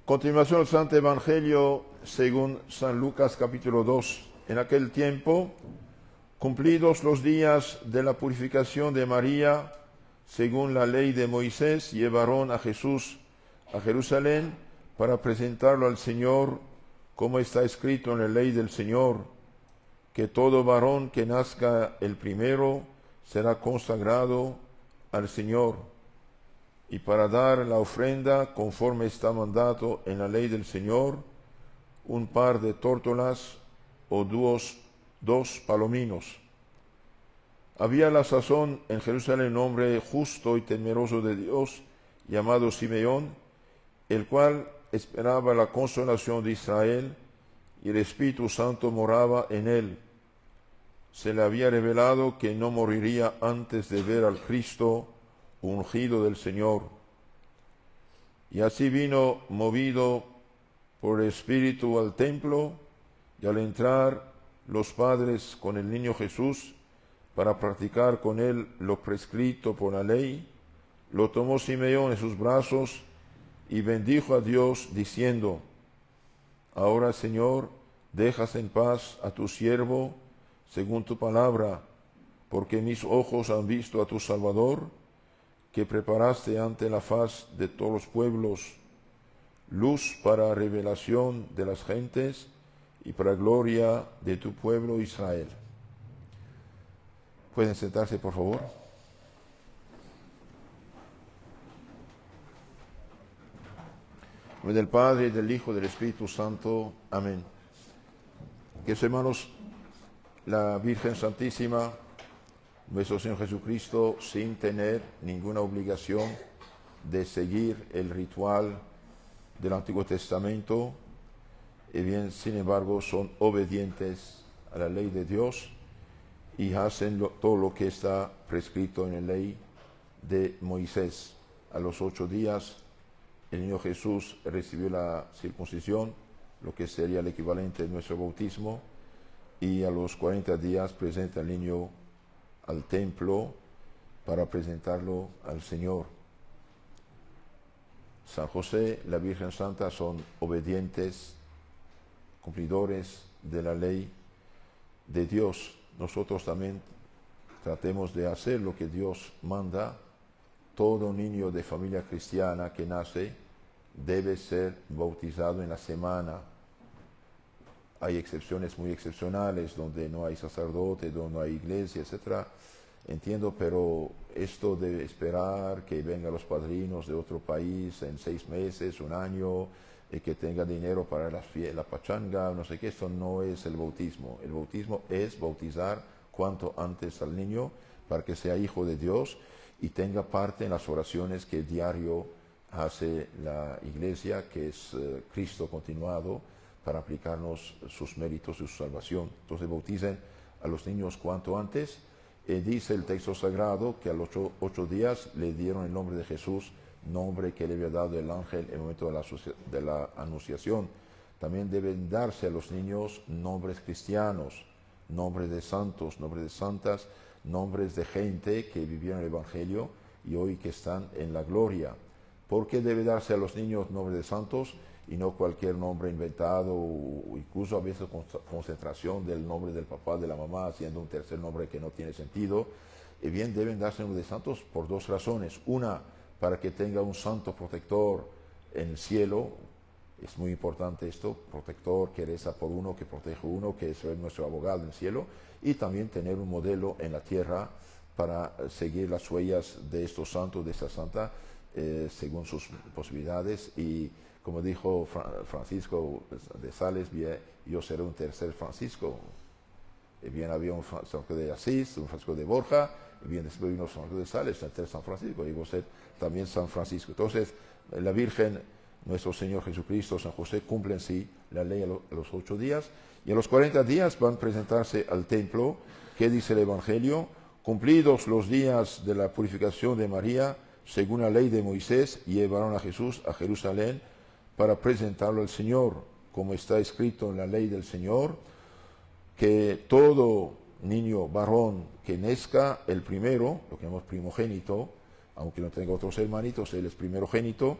Continuación del Santo Evangelio según San Lucas capítulo 2. En aquel tiempo, cumplidos los días de la purificación de María, según la ley de Moisés, llevaron a Jesús a Jerusalén para presentarlo al Señor, como está escrito en la ley del Señor, que todo varón que nazca el primero será consagrado al Señor, y para dar la ofrenda, conforme está mandado en la ley del Señor, un par de tórtolas o dos palominos. Había a la sazón en Jerusalén un hombre justo y temeroso de Dios, llamado Simeón, el cual esperaba la consolación de Israel, y el Espíritu Santo moraba en él. Se le había revelado que no moriría antes de ver al Cristo ungido del Señor. Y así vino movido por el Espíritu al templo, y al entrar los padres con el niño Jesús para practicar con él lo prescrito por la ley, lo tomó Simeón en sus brazos y bendijo a Dios diciendo: Ahora, Señor, dejas en paz a tu siervo según tu palabra, porque mis ojos han visto a tu Salvador, que preparaste ante la faz de todos los pueblos, luz para revelación de las gentes y para gloria de tu pueblo Israel. ¿Pueden sentarse, por favor? En nombre del Padre, del Hijo y del Espíritu Santo. Amén. Queridos hermanos, la Virgen Santísima, nuestro Señor Jesucristo, sin tener ninguna obligación de seguir el ritual del Antiguo Testamento, y bien, sin embargo, son obedientes a la ley de Dios y hacen todo lo que está prescrito en la ley de Moisés. A los 8 días, el niño Jesús recibió la circuncisión, lo que sería el equivalente de nuestro bautismo, y a los 40 días presenta al niño al templo para presentarlo al Señor. San José, la Virgen Santa son obedientes, cumplidores de la ley de Dios. Nosotros también tratemos de hacer lo que Dios manda. Todo niño de familia cristiana que nace debe ser bautizado en la semana. Hay excepciones muy excepcionales donde no hay sacerdote, donde no hay iglesia, etc. Entiendo, pero esto de esperar que vengan los padrinos de otro país en 6 meses, 1 año, y que tenga dinero para la pachanga, no sé qué, esto no es el bautismo. El bautismo es bautizar cuanto antes al niño para que sea hijo de Dios y tenga parte en las oraciones que diario hace la iglesia, que es Cristo continuado, para aplicarnos sus méritos y su salvación. Entonces bauticen a los niños cuanto antes. Dice el texto sagrado que a los 8 días le dieron el nombre de Jesús, nombre que le había dado el ángel en el momento de la anunciación. También deben darse a los niños nombres cristianos, nombres de santos, nombres de santas, nombres de gente que vivieron el Evangelio y hoy que están en la gloria. ¿Por qué debe darse a los niños nombres de santos y no cualquier nombre inventado, o incluso a veces concentración del nombre del papá, de la mamá, haciendo un tercer nombre que no tiene sentido? Y bien, deben darse nombres de santos por 2 razones. Una, para que tenga un santo protector en el cielo. Es muy importante esto, protector que reza por uno, que protege uno, que es nuestro abogado en el cielo. Y también tener un modelo en la tierra para seguir las huellas de estos santos, de esta santa, según sus posibilidades. Y como dijo Francisco de Sales, bien, yo seré un tercer Francisco. Y bien, había un Francisco de Asís, un Francisco de Borja, y bien, después vino Francisco de Sales, el tercer San Francisco, y vos ser también San Francisco. Entonces, la Virgen, nuestro Señor Jesucristo, San José, cumplen sí la ley a los 8 días, y a los 40 días van a presentarse al templo. ¿Qué dice el Evangelio? Cumplidos los días de la purificación de María, según la ley de Moisés, llevaron a Jesús a Jerusalén para presentarlo al Señor, como está escrito en la ley del Señor, que todo niño varón que nazca el primero, lo que llamamos primogénito, aunque no tenga otros hermanitos, él es primogénito,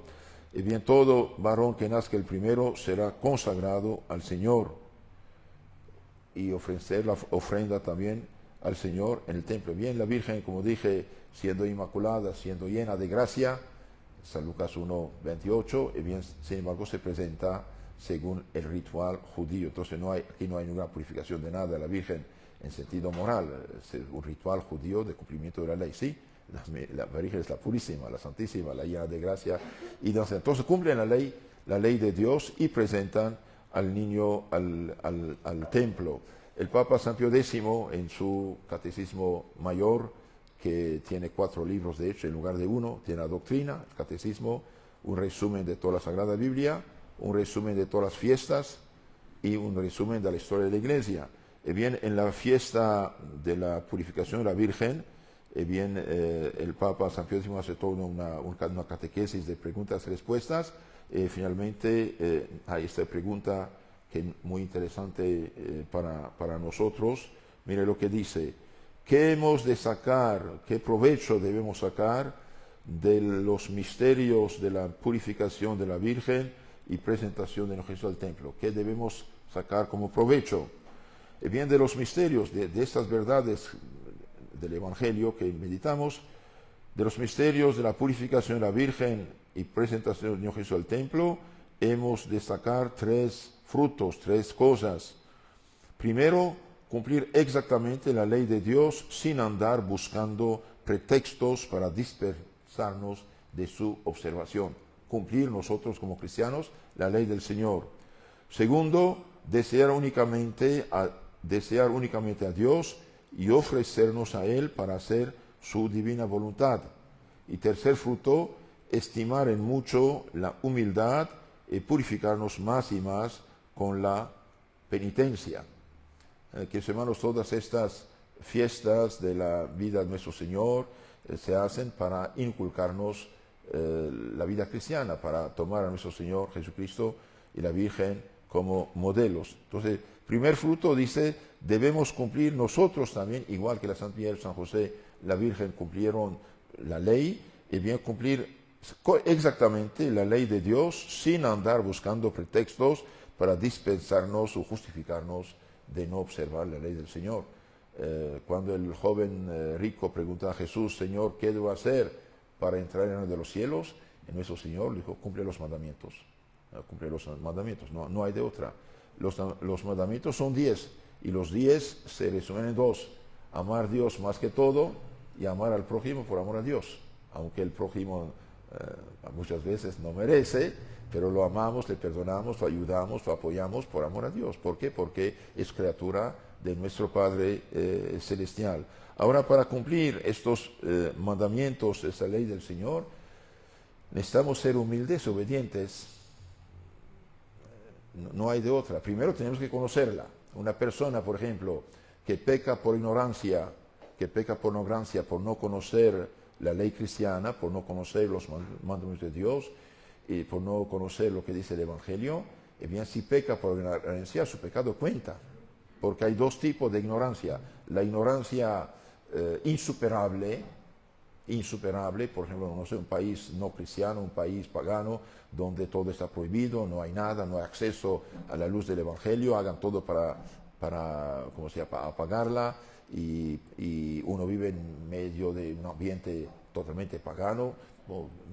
Y bien, todo varón que nazca el primero será consagrado al Señor y ofrecer la ofrenda también al Señor en el templo. Bien, la Virgen, como dije, siendo inmaculada, siendo llena de gracia, San Lucas 1:28, y bien, sin embargo, se presenta según el ritual judío. Entonces aquí no hay ninguna purificación de nada de la Virgen en sentido moral, es un ritual judío de cumplimiento de la ley, sí. La Virgen es la purísima, la santísima, la llena de gracia. Y entonces cumplen la ley de Dios y presentan al niño al templo. El Papa San Pío X, en su Catecismo Mayor, que tiene 4 libros de hecho en lugar de 1, tiene la doctrina, el catecismo, un resumen de toda la Sagrada Biblia, un resumen de todas las fiestas y un resumen de la historia de la Iglesia. Bien, en la fiesta de la purificación de la Virgen, bien, el Papa San Pío X hace toda una catequesis de preguntas y respuestas. Finalmente hay esta pregunta que es muy interesante para nosotros. Mire lo que dice: ¿qué hemos de sacar, qué provecho debemos sacar de los misterios de la purificación de la Virgen y presentación de Jesús al templo? ¿Qué debemos sacar como provecho? Bien, de los misterios, de estas verdades del Evangelio que meditamos, de los misterios de la purificación de la Virgen y presentación del Niño Jesús al templo, hemos de sacar 3 frutos, 3 cosas. Primero, cumplir exactamente la ley de Dios sin andar buscando pretextos para dispersarnos de su observación. Cumplir nosotros como cristianos la ley del Señor. Segundo, desear únicamente a Dios y ofrecernos a Él para hacer su divina voluntad. Y tercer fruto, estimar en mucho la humildad y purificarnos más y más con la penitencia. Queridos hermanos, todas estas fiestas de la vida de nuestro Señor se hacen para inculcarnos la vida cristiana, para tomar a nuestro Señor Jesucristo y la Virgen como modelos. Entonces, primer fruto dice, debemos cumplir nosotros también, igual que la Santa María de San José, la Virgen cumplieron la ley, y bien cumplir exactamente la ley de Dios sin andar buscando pretextos para dispensarnos o justificarnos de no observar la ley del Señor. Cuando el joven rico pregunta a Jesús: Señor, ¿qué debo hacer para entrar en el reino de los cielos? Y nuestro Señor le dijo: cumple los mandamientos. Cumple los mandamientos, no hay de otra. Los mandamientos son 10 y los 10 se resumen en 2: amar a Dios más que todo y amar al prójimo por amor a Dios, aunque el prójimo muchas veces no merece, pero lo amamos, le perdonamos, lo ayudamos, lo apoyamos por amor a Dios. ¿Por qué? Porque es criatura de nuestro Padre Celestial. Ahora, para cumplir estos mandamientos, esta ley del Señor, necesitamos ser humildes, obedientes. No hay de otra. Primero tenemos que conocerla. Una persona, por ejemplo, que peca por ignorancia, por no conocer la ley cristiana, por no conocer los mandamientos de Dios y por no conocer lo que dice el Evangelio, bien, si peca por ignorancia, su pecado cuenta. Porque hay 2 tipos de ignorancia. La ignorancia insuperable, por ejemplo, no sé, un país no cristiano, un país pagano, donde todo está prohibido, no hay nada, no hay acceso a la luz del Evangelio, hagan todo para apagarla, y uno vive en medio de un ambiente totalmente pagano,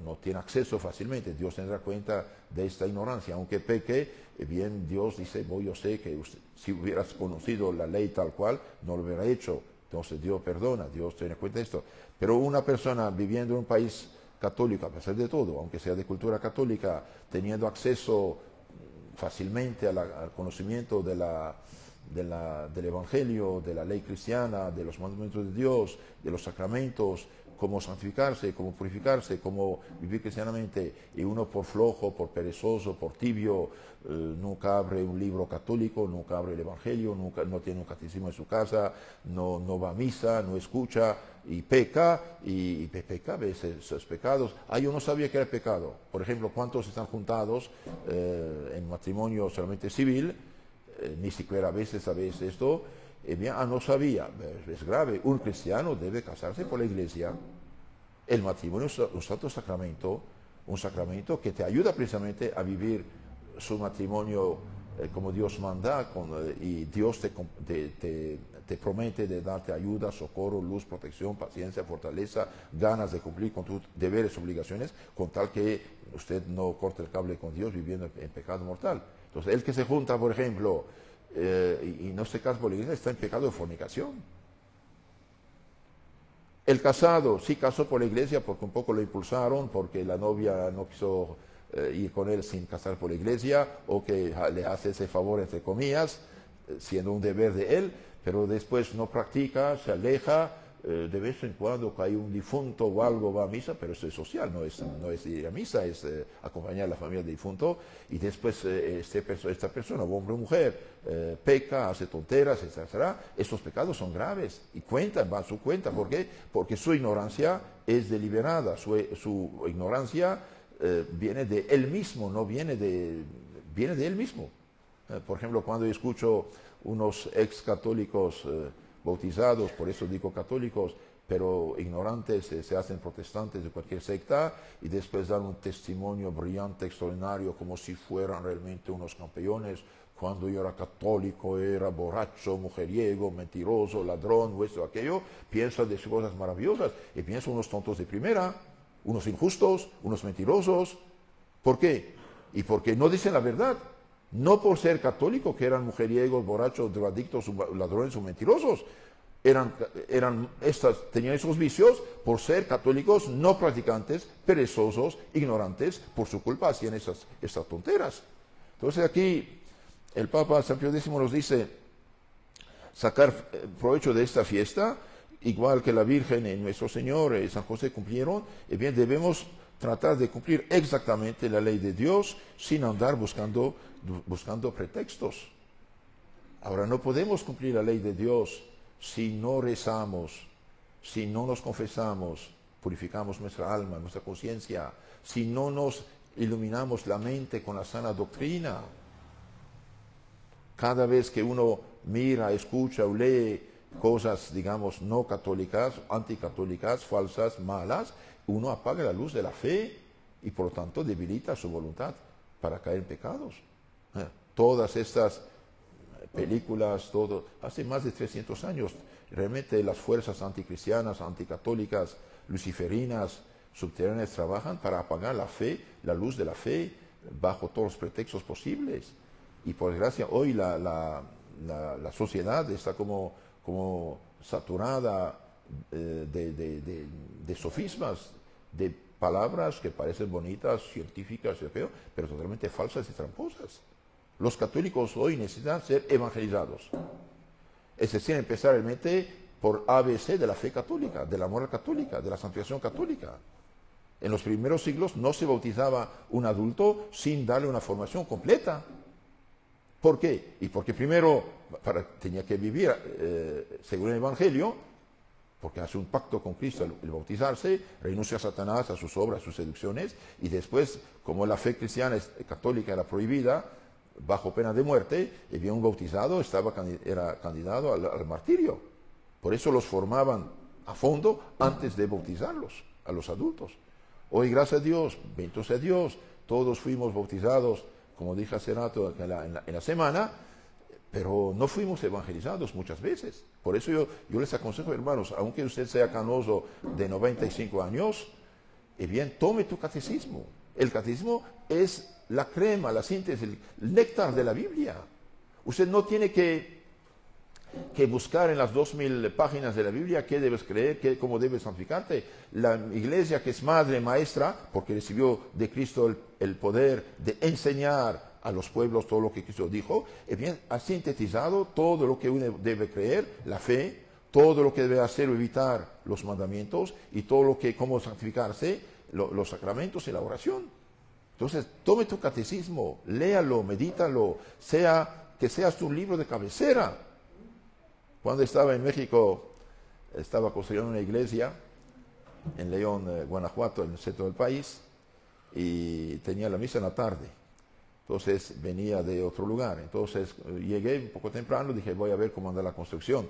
no tiene acceso fácilmente. Dios tendrá cuenta de esta ignorancia, aunque peque, bien, Dios dice: yo sé que usted, si hubieras conocido la ley tal cual, no lo hubiera hecho. Entonces Dios perdona, Dios tiene cuenta de esto. Pero una persona viviendo en un país católico, a pesar de todo, aunque sea de cultura católica, teniendo acceso fácilmente al conocimiento del Evangelio, de la ley cristiana, de los mandamientos de Dios, de los sacramentos, cómo santificarse, cómo purificarse, cómo vivir cristianamente, y uno por flojo, por perezoso, por tibio, nunca abre un libro católico, nunca abre el Evangelio, no tiene un catecismo en su casa, no va a misa, no escucha, y peca, ve esos pecados. Yo no sabía que era pecado. Por ejemplo, ¿cuántos están juntados en matrimonio solamente civil? Ni siquiera a veces sabéis esto. No sabía. Es grave. Un cristiano debe casarse por la iglesia. El matrimonio es un santo sacramento un sacramento que te ayuda precisamente a vivir su matrimonio como Dios manda, y Dios te promete de darte ayuda, socorro, luz, protección, paciencia, fortaleza, ganas de cumplir con tus deberes, obligaciones, con tal que usted no corte el cable con Dios viviendo en pecado mortal. Entonces, el que se junta, por ejemplo, y no se casa por la iglesia, está en pecado de fornicación. El casado sí casó por la iglesia porque un poco lo impulsaron, porque la novia no quiso ir con él sin casar por la iglesia, o que le hace ese favor, entre comillas, siendo un deber de él, pero después no practica, se aleja, de vez en cuando que hay un difunto o algo va a misa, pero eso es social, no es ir a misa, es acompañar a la familia del difunto, y después esta persona, hombre o mujer, peca, hace tonteras, etc. Estos pecados son graves y van a su cuenta. ¿Por qué? Porque su ignorancia es deliberada, su ignorancia viene de él mismo, viene de él mismo. Por ejemplo, cuando yo escucho unos ex católicos bautizados, por eso digo católicos, pero ignorantes, se hacen protestantes de cualquier secta, y después dan un testimonio brillante, extraordinario, como si fueran realmente unos campeones. Cuando yo era católico, era borracho, mujeriego, mentiroso, ladrón, o esto, aquello, piensan de cosas maravillosas, y piensan unos tontos de primera, unos injustos, unos mentirosos. ¿Por qué? Y porque no dicen la verdad. No por ser católico, que eran mujeriegos, borrachos, drogadictos, ladrones o mentirosos. Tenían esos vicios por ser católicos no practicantes, perezosos, ignorantes. Por su culpa hacían esas tonteras. Entonces aquí el Papa San Pío X nos dice sacar provecho de esta fiesta, igual que la Virgen y nuestro Señor y San José cumplieron. Y bien, debemos tratar de cumplir exactamente la ley de Dios sin andar buscando pretextos. Ahora, no podemos cumplir la ley de Dios si no rezamos, si no nos confesamos, purificamos nuestra alma, nuestra conciencia, si no nos iluminamos la mente con la sana doctrina. Cada vez que uno mira, escucha o lee cosas, digamos, no católicas, anticatólicas, falsas, malas, uno apaga la luz de la fe y por lo tanto debilita su voluntad para caer en pecados. Todas estas películas, hace más de 300 años, realmente las fuerzas anticristianas, anticatólicas, luciferinas, subterráneas trabajan para apagar la fe, la luz de la fe, bajo todos los pretextos posibles. Y por desgracia hoy la sociedad está como saturada de sofismas, de palabras que parecen bonitas, científicas, pero totalmente falsas y tramposas. Los católicos hoy necesitan ser evangelizados. Es decir, empezar realmente por ABC de la fe católica, de la moral católica, de la santificación católica. En los primeros siglos no se bautizaba un adulto sin darle una formación completa. ¿Por qué? Y porque primero tenía que vivir según el Evangelio, porque hace un pacto con Cristo el bautizarse, renuncia a Satanás, a sus obras, a sus seducciones, y después, como la fe cristiana católica era prohibida, bajo pena de muerte, y bien un bautizado era candidato al martirio. Por eso los formaban a fondo antes de bautizarlos, a los adultos. Hoy, gracias a Dios, bendito sea Dios, todos fuimos bautizados, como dije hace rato en la semana, pero no fuimos evangelizados muchas veces. Por eso yo les aconsejo, hermanos, aunque usted sea canoso de 95 años, bien, tome tu catecismo. El catecismo es la crema, la síntesis, el néctar de la Biblia. Usted no tiene que buscar en las 2000 páginas de la Biblia qué debes creer, cómo debes santificarte. La iglesia, que es madre, maestra, porque recibió de Cristo el poder de enseñar a los pueblos todo lo que Cristo dijo, bien, ha sintetizado todo lo que uno debe creer, la fe, todo lo que debe hacer o evitar, los mandamientos, y todo lo que, cómo santificarse, los sacramentos y la oración. Entonces, tome tu catecismo, léalo, medítalo, que seas tu libro de cabecera. Cuando estaba en México, estaba construyendo una iglesia en León, Guanajuato, en el centro del país, y tenía la misa en la tarde. Entonces venía de otro lugar. Entonces llegué un poco temprano, dije, voy a ver cómo anda la construcción.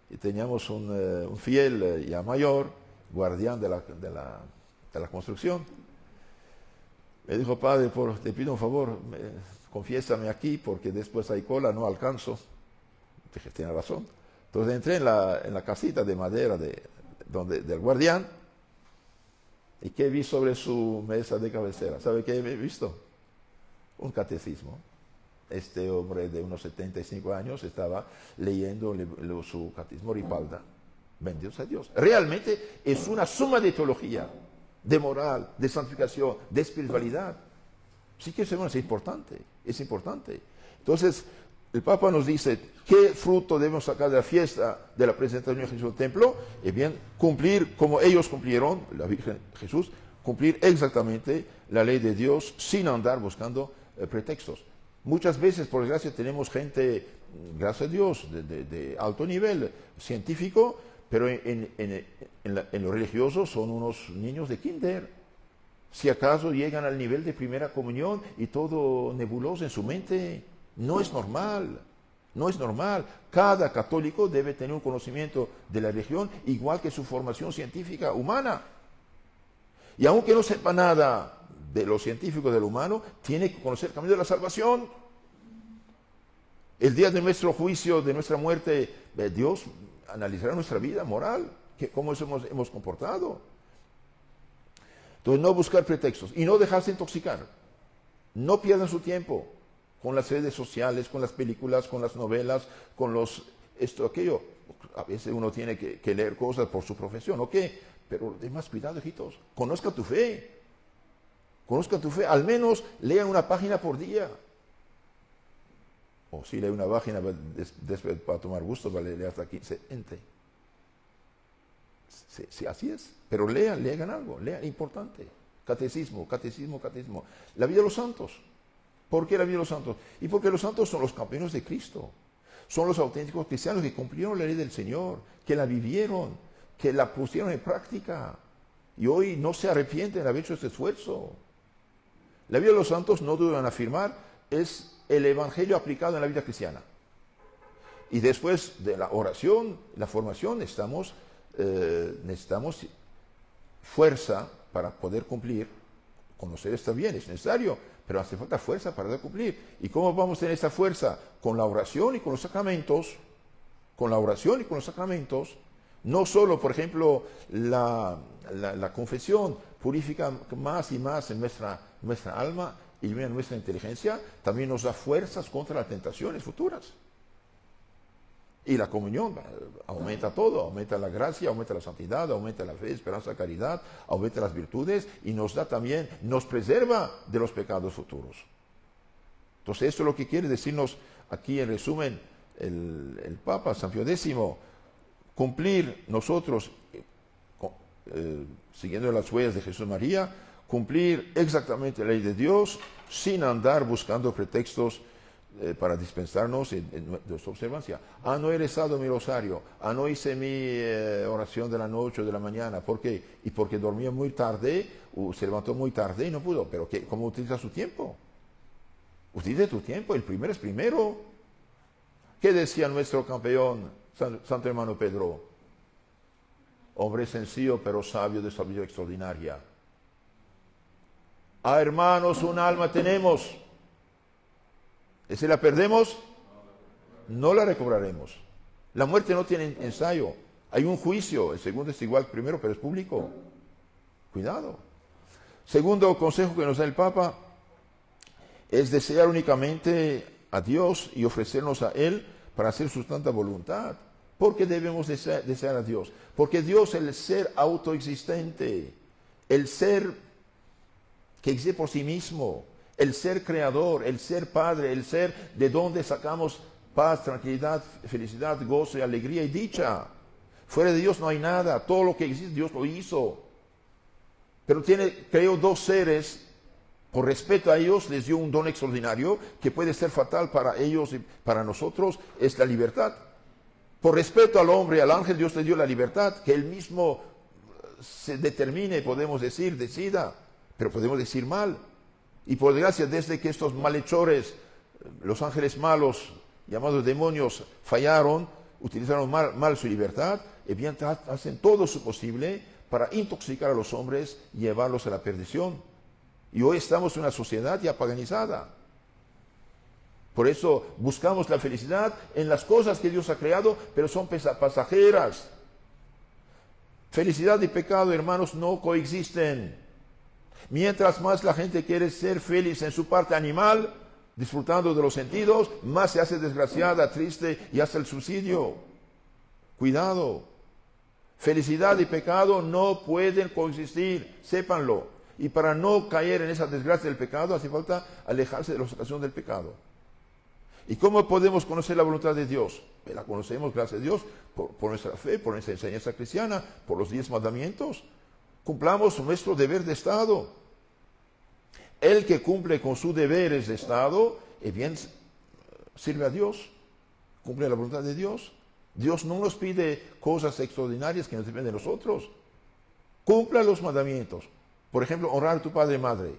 Y teníamos un fiel ya mayor, guardián de la construcción. Me dijo, padre, te pido un favor, confiésame aquí porque después hay cola, no alcanzo. Dije, tiene razón. Entonces entré en la casita de madera del guardián. ¿Y qué vi sobre su mesa de cabecera? ¿Sabe qué he visto? Un catecismo. Este hombre de unos 75 años estaba leyendo su catecismo Ripalda. Bendito sea Dios. Realmente es una suma de teología, de moral, de santificación, de espiritualidad. Sí que es importante, es importante. Entonces, el Papa nos dice, ¿qué fruto debemos sacar de la fiesta de la presentación de Jesús en el templo? Bien, cumplir como ellos cumplieron, la Virgen Jesús, cumplir exactamente la ley de Dios sin andar buscando pretextos. Muchas veces, por desgracia, tenemos gente, gracias a Dios, de alto nivel científico, pero en lo religioso son unos niños de kinder. Si acaso llegan al nivel de primera comunión y todo nebuloso en su mente, no es normal. No es normal. Cada católico debe tener un conocimiento de la religión igual que su formación científica humana. Y aunque no sepa nada de lo científico de lo humano, tiene que conocer el camino de la salvación. El día de nuestro juicio, de nuestra muerte, Dios analizará nuestra vida moral, cómo hemos comportado. Entonces, no buscar pretextos y no dejarse intoxicar. No pierdan su tiempo con las redes sociales, con las películas, con las novelas, con esto, aquello. A veces uno tiene que leer cosas por su profesión, ¿ok? Pero ten más cuidado, hijitos. Conozca tu fe. Conozcan tu fe. Al menos lean una página por día. O si lee una página después para tomar gusto, vale leer hasta 15, 20. Sí, así es. Pero lean algo, lean, importante. Catecismo. La vida de los santos. ¿Por qué la vida de los santos? Y porque los santos son los campeones de Cristo. Son los auténticos cristianos que cumplieron la ley del Señor, que la vivieron, que la pusieron en práctica. Y hoy no se arrepienten de haber hecho este esfuerzo. La vida de los santos, no dudan en afirmar, es el evangelio aplicado en la vida cristiana. Y después de la oración, la formación, necesitamos fuerza para poder cumplir. Conocer está bien, es necesario, pero hace falta fuerza para poder cumplir. ¿Y cómo vamos a tener esta fuerza? Con la oración y con los sacramentos. Con la oración y con los sacramentos. No solo, por ejemplo, la confesión purifica más y más en nuestra alma y en nuestra inteligencia, también nos da fuerzas contra las tentaciones futuras. Y la comunión aumenta todo, aumenta la gracia, aumenta la santidad, aumenta la fe, esperanza, caridad, aumenta las virtudes y nos da también, nos preserva de los pecados futuros. Entonces esto es lo que quiere decirnos aquí en resumen el Papa San Pío X, cumplir nosotros, siguiendo las huellas de Jesús María, cumplir exactamente la ley de Dios sin andar buscando pretextos para dispensarnos de nuestra observancia. No he rezado mi rosario, no hice mi oración de la noche o de la mañana. ¿Por qué? Y porque dormía muy tarde, se levantó muy tarde y no pudo. Pero ¿cómo utiliza su tiempo? Utilice tu tiempo, el primero es primero. ¿Qué decía nuestro campeón, Santo Hermano Pedro? Hombre sencillo pero sabio, de sabiduría extraordinaria. Hermanos, un alma tenemos. ¿Y si la perdemos? No la recobraremos. La muerte no tiene ensayo. Hay un juicio. El segundo es igual que el primero, pero es público. Cuidado. Segundo consejo que nos da el Papa es desear únicamente a Dios y ofrecernos a Él para hacer su santa voluntad. ¿Por qué debemos desear a Dios? Porque Dios es el ser autoexistente, el ser que existe por sí mismo, el ser creador, el ser padre, el ser de donde sacamos paz, tranquilidad, felicidad, gozo y alegría y dicha. Fuera de Dios no hay nada, todo lo que existe Dios lo hizo. Pero creó dos seres, por respeto a ellos les dio un don extraordinario que puede ser fatal para ellos y para nosotros, es la libertad. Por respeto al hombre, al ángel, Dios le dio la libertad, que él mismo se determine, podemos decir, decida, pero podemos decir mal. Y por desgracia, desde que estos malhechores, los ángeles malos, llamados demonios, fallaron, utilizaron mal su libertad, y bien hacen todo su posible para intoxicar a los hombres y llevarlos a la perdición. Y hoy estamos en una sociedad ya paganizada. Por eso buscamos la felicidad en las cosas que Dios ha creado, pero son pasajeras. Felicidad y pecado, hermanos, no coexisten. Mientras más la gente quiere ser feliz en su parte animal, disfrutando de los sentidos, más se hace desgraciada, triste y hasta el suicidio. Cuidado. Felicidad y pecado no pueden coexistir, sépanlo. Y para no caer en esa desgracia del pecado, hace falta alejarse de la ocasiones del pecado. ¿Y cómo podemos conocer la voluntad de Dios? La conocemos, gracias a Dios, por nuestra fe, por nuestra enseñanza cristiana, por los 10 mandamientos. Cumplamos nuestro deber de Estado. El que cumple con sus deberes de Estado, bien, sirve a Dios, cumple la voluntad de Dios. Dios no nos pide cosas extraordinarias que nos dependen de nosotros. Cumpla los mandamientos. Por ejemplo, honrar a tu padre y madre.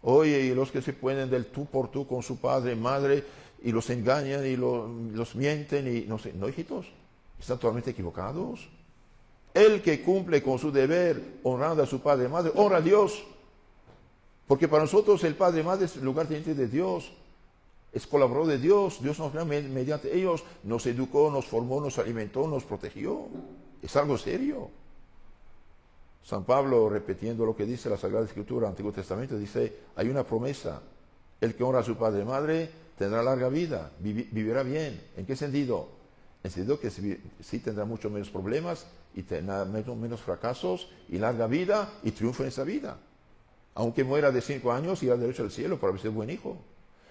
Oye, y los que se ponen del tú por tú con su padre y madre y los engañan y los mienten y no sé, no, hijitos, están totalmente equivocados. El que cumple con su deber honrando a su padre y madre, honra a Dios. Porque para nosotros el padre y madre es el lugar teniente de Dios. Es colaborador de Dios. Dios nos creó mediante ellos, nos educó, nos formó, nos alimentó, nos protegió. Es algo serio. San Pablo, repitiendo lo que dice la Sagrada Escritura, Antiguo Testamento, dice, hay una promesa. El que honra a su padre y madre tendrá larga vida, vivirá bien. ¿En qué sentido? En el sentido que sí tendrá mucho menos problemas y tendrá menos fracasos y larga vida y triunfo en esa vida. Aunque muera de 5 años, irá derecho al cielo por haber sido buen hijo.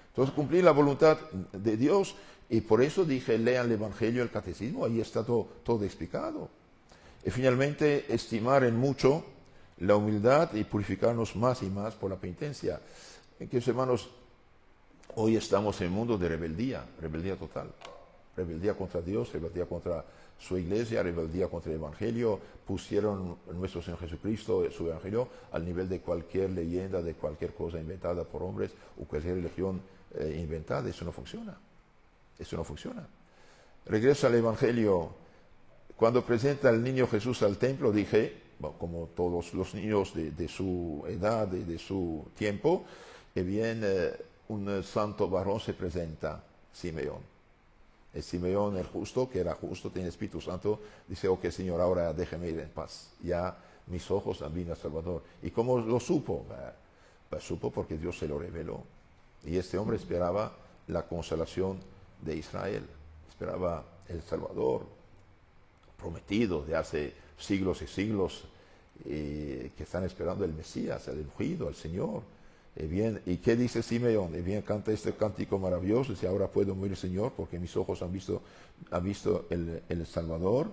Entonces, cumplir la voluntad de Dios, y por eso dije, lean el Evangelio, el Catecismo, ahí está todo explicado. Y finalmente, estimar en mucho la humildad y purificarnos más y más por la penitencia. Queridos hermanos, hoy estamos en un mundo de rebeldía total. Rebeldía contra Dios, rebeldía contra su iglesia, rebeldía contra el Evangelio. Pusieron nuestro Señor Jesucristo, su Evangelio, al nivel de cualquier leyenda, de cualquier cosa inventada por hombres o cualquier religión inventada. Eso no funciona. Eso no funciona. Regreso al Evangelio. Cuando presenta al niño Jesús al templo, dije, bueno, como todos los niños de su edad y de su tiempo, un santo varón se presenta, Simeón. El Simeón, el justo, que era justo, tiene Espíritu Santo, dice, ok, Señor, ahora déjame ir en paz. Ya mis ojos han visto al Salvador. ¿Y cómo lo supo? Supo porque Dios se lo reveló. Y este hombre esperaba la consolación de Israel. Esperaba el Salvador prometido de hace siglos y siglos, que están esperando el Mesías, el ungido, el Señor. ¿Y qué dice Simeón? Canta este cántico maravilloso, dice, ahora puedo morir, Señor, porque mis ojos han visto el Salvador.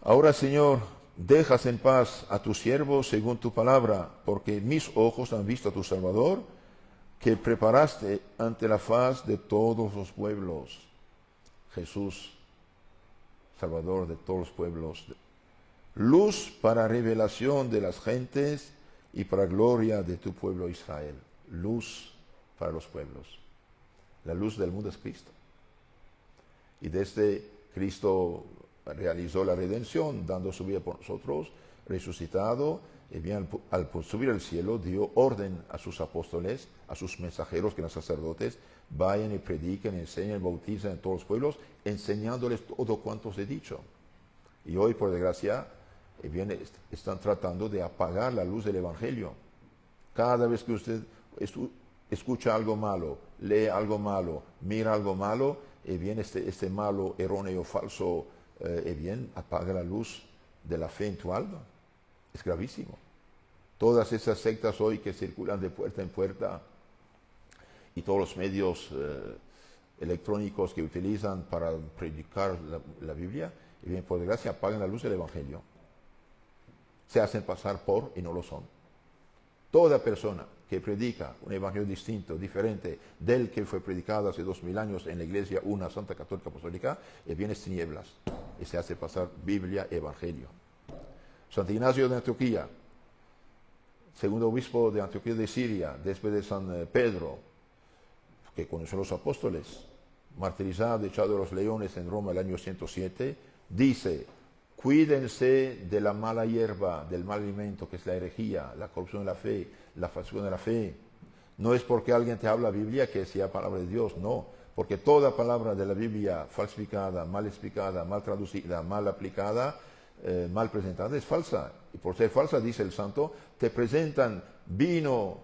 Ahora, Señor, dejas en paz a tu siervo según tu palabra, porque mis ojos han visto a tu Salvador, que preparaste ante la faz de todos los pueblos. Jesús, Salvador de todos los pueblos, luz para revelación de las gentes y para gloria de tu pueblo Israel. Luz para los pueblos. La luz del mundo es Cristo. Y desde Cristo realizó la redención, dando su vida por nosotros, resucitado, y al subir al cielo dio orden a sus apóstoles, a sus mensajeros, que eran sacerdotes, vayan y prediquen, enseñen, bauticen en todos los pueblos, enseñándoles todo cuanto os he dicho. Y hoy, por desgracia, están tratando de apagar la luz del Evangelio. Cada vez que usted escucha algo malo, lee algo malo, mira algo malo, este malo, erróneo, falso, apaga la luz de la fe en tu alma. Es gravísimo. Todas esas sectas hoy que circulan de puerta en puerta y todos los medios electrónicos que utilizan para predicar la Biblia, por desgracia apagan la luz del Evangelio. Se hacen pasar por y no lo son. Toda persona que predica un evangelio distinto, diferente del que fue predicado hace 2000 años en la Iglesia, una Santa Católica Apostólica, viene tinieblas y se hace pasar Biblia, Evangelio. Santo Ignacio de Antioquía, segundo obispo de Antioquía de Siria, después de San Pedro, que conoció a los apóstoles, martirizado, echado a los leones en Roma el año 107, dice, Cuídense de la mala hierba, del mal alimento, que es la herejía, la corrupción de la fe, la falsificación de la fe. No es porque alguien te habla Biblia que sea palabra de Dios, no. Porque toda palabra de la Biblia falsificada, mal explicada, mal traducida, mal aplicada, mal presentada, es falsa. Y por ser falsa, dice el santo, te presentan vino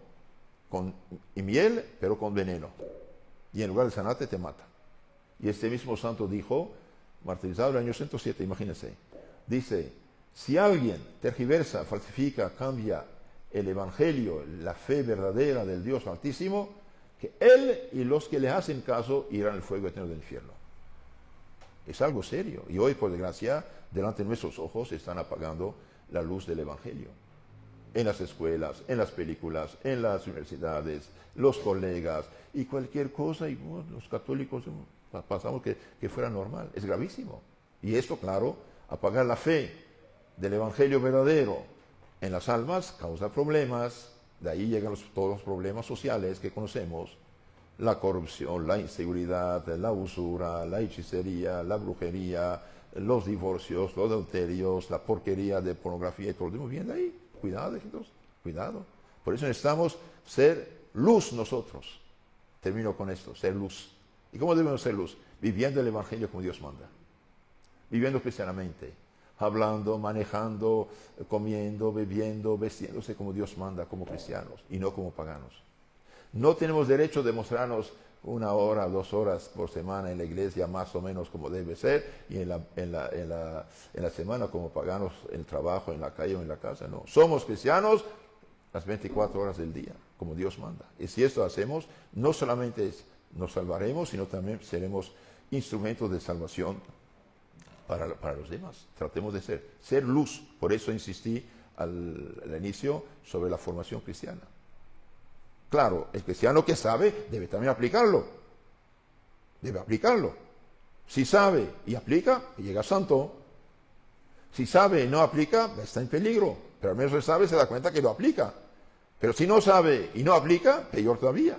y miel, pero con veneno. Y en lugar de sanarte, te mata. Y este mismo santo dijo, martirizado en el año 107, imagínense, dice, si alguien tergiversa, falsifica, cambia el Evangelio, la fe verdadera del Dios Altísimo, que él y los que le hacen caso irán al fuego eterno del infierno. Es algo serio. Y hoy, por desgracia, delante de nuestros ojos están apagando la luz del Evangelio. En las escuelas, en las películas, en las universidades, los colegas y cualquier cosa, y bueno, los católicos pasamos que fuera normal. Es gravísimo. Y esto, claro, apagar la fe del Evangelio verdadero en las almas causa problemas. De ahí llegan todos los problemas sociales que conocemos, la corrupción, la inseguridad, la usura, la hechicería, la brujería, los divorcios, los adulterios, la porquería de pornografía y todo lo demás. Bien de ahí, cuidado, hijitos, cuidado. Por eso necesitamos ser luz nosotros. Termino con esto, ser luz. ¿Y cómo debemos ser luz? Viviendo el Evangelio como Dios manda, viviendo cristianamente, hablando, manejando, comiendo, bebiendo, vestiéndose como Dios manda, como cristianos y no como paganos. No tenemos derecho de mostrarnos 1 hora, 2 horas por semana en la iglesia, más o menos como debe ser, y en la semana como paganos en el trabajo, en la calle o en la casa. No, somos cristianos las 24 horas del día, como Dios manda. Y si esto hacemos, no solamente nos salvaremos, sino también seremos instrumentos de salvación para los demás. Tratemos de ser luz. Por eso insistí al inicio sobre la formación cristiana. Claro, el cristiano que sabe debe también aplicarlo. Debe aplicarlo. Si sabe y aplica, llega santo. Si sabe y no aplica, está en peligro. Pero al menos él sabe, se da cuenta que lo aplica. Pero si no sabe y no aplica, peor todavía.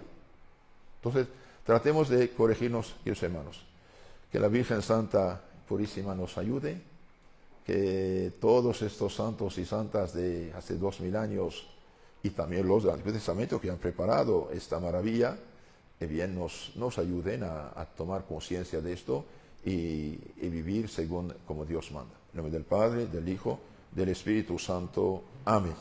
Entonces, tratemos de corregirnos, queridos hermanos. Que la Virgen Santa Purísima nos ayude, que todos estos santos y santas de hace 2000 años y también los del Antiguo Testamento que han preparado esta maravilla, bien nos ayuden a tomar conciencia de esto y vivir según como Dios manda. En nombre del Padre, del Hijo, del Espíritu Santo. Amén.